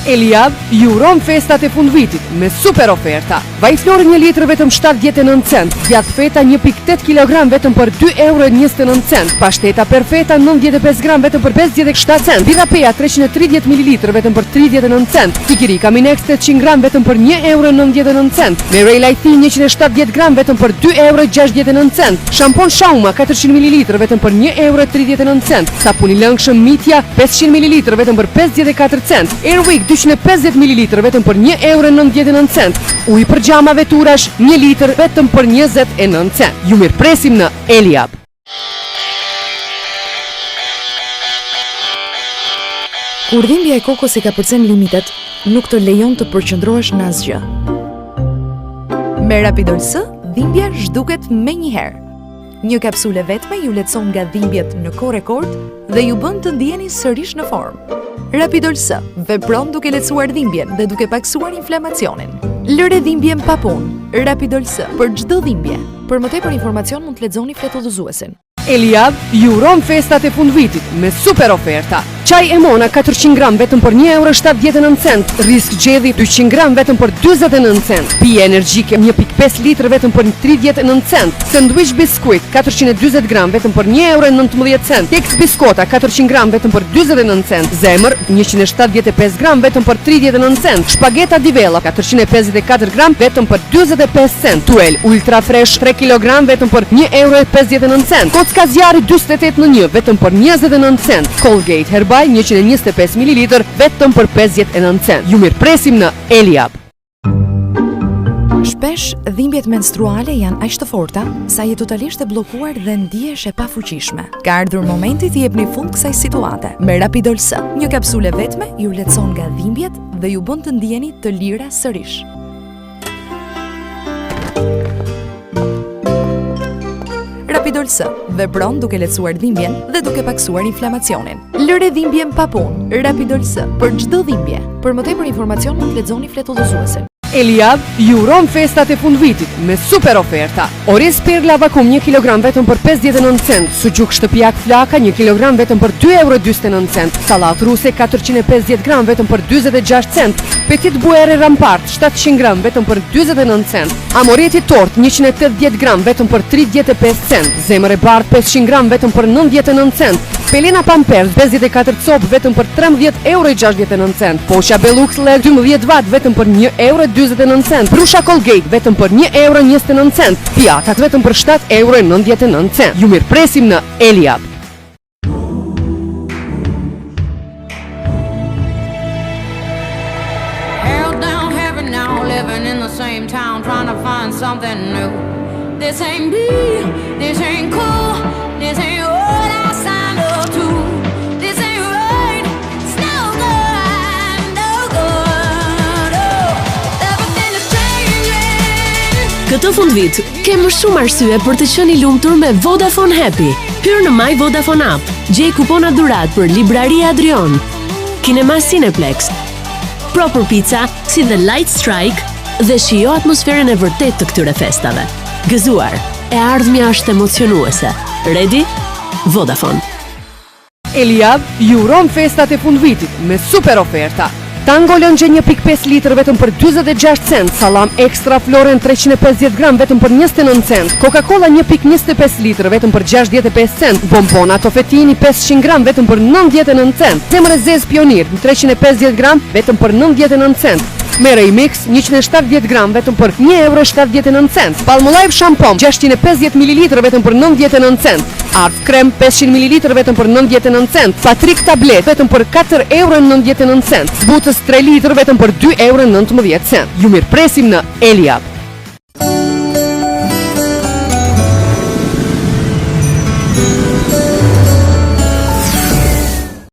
Eliab ju uron festat e fundvitit me super oferta. Vaj flori 1 litër vetëm 79 cent, djath feta 1.8 kg vetëm për 2,29 cent, pashteta perfeta 95 gram vetëm për 57 cent, birra peja 330 ml vetëm për 39 cent, kikirika Minex 800 gram vetëm për 1,99 cent, Merey Lajthin 170 gram vetëm për 2,69 cent, shampon Shauma 400 ml vetëm për 1,39 cent, sapun i lëngshëm Mitja 500 ml vetëm për 54 cent, Airwick 250 ml vetëm për 1,99 cent, ujë për gjama veturash 1 litër vetëm për 29 cent. Ju mirëpresim në Eliab. Kur dhimbja e kokës i ka përcen limitet, nuk të lejon të përqendrohesh në asgjë. Me Rapidol S, dhimbja zhduket menjëherë. Një kapsule vetme ju lehtëson nga dhimbjet në kohë rekord dhe ju bën të ndjeni sërish në formë. Rapidol S vepron duke lehtësuar dhimbjen dhe duke paksuar inflamacionin. Lëre dhimbjen pa punë. Rapidol S për çdo dhimbje. Për më tepër informacion mund të lexoni fletodhëzuesin. Eliab ju uron festat e fundvitit me super oferta. Çaj Emona 400 gram vetëm për 1,79 cent, Risk Gjelli 200 gram vetëm për 49 cent, Pije energjike 1.5 litër vetëm për 39 cent, Sandwich Biskuit 420 gram vetëm për 1,19 cent, Keks Biskota 400 gram vetëm për 49 cent, Zemër 175 gram vetëm për 39 cent, Shpageta Divella 454 gram vetëm për 45 cent, Tuel Ultra Fresh 3 kg vetëm për 1,59 cent, Kocka Zjarri 48 në 1 vetëm për 29 cent, Colgate Herbal 125 ml vetëm për 59 cent. Ju mirëpresim në Eliab. Shpesh, dhimbjet menstruale janë aq të forta sa je totalisht e bllokuar dhe ndihesh e pafuqishme. Ka ardhur momenti të jepni fund kësaj situate. Me Rapidol S, një kapsule vetme ju lehtëson nga dhimbjet dhe ju bën të ndjeni të lira sërish. Rapidol S vepron duke lehtësuar dhimbjen dhe duke paksuar inflamacionin. Lëre dhimbjen pa punë. Rapidol S për çdo dhimbje. Për më tepër informacion mund të lexoni fletodhëzuesin. Eliab ju uron festat e fundvitit me super oferta. Oriz Perla vakum 1 kg vetëm për 59 cent, suçuk shtëpiak flaka 1 kg vetëm për 2,29 cent, sallat ruse 450 gram vetëm për 46 cent, Petit Buere Rampart 700 gram vetëm për 49 cent, Amoreti Tort 180 gram vetëm për 35 cent, Zemër e bardh 500 gram vetëm për 99 cent, Pelena Pampers 54 copë vetëm për 13,69 cent, Poqa Belux Leg 12 watt vetëm për 1,29 cent, Brusha Colgate vetëm për 1,29 cent, Piatat vetëm për 7,99 cent. Ju mirëpresim në Eliab. Held down heaven now, living in the same town, trying to find something new. This ain't me, this ain't cool, this ain't what I signed up to. This ain't right, it's no good, no good. Oh, everything is changing. Këtë fundvit, ke më shumë arsye për të qenë i lumtur me Vodafone Happy. Hyr në My Vodafone App, gjej kupona dhurat për Libraria Adrion, Kinema Cineplex, Proper Pizza, si dhe Light Strike dhe shijo atmosferën e vërtet të këtyre festave. Gëzuar, e ardhmja është emocionuese. Ready? Vodafone. Eliab ju uron festat e fundvitit me super oferta. Tango Lëngje 1.5 litër vetëm për 46 cent, Salam Extra Floren 350 gram vetëm për 29 cent, Coca-Cola 1.25 litër vetëm për 65 cent, Bombona Tofetini 500 gram vetëm për 99 cent, Zemër e Zez Pionir 350 gram vetëm për 99 cent, Merey Mix 170 gram vetëm për 1,79 cent, Palmolive Shampoo 650 ml vetëm për 99 cent, Art Krem 500 ml vetëm për 99 cent, Patrik Tablet vetëm për 4,99 cent, Butës 3 litër vetëm për 2,19 cent. Ju mirëpresim në Eliab.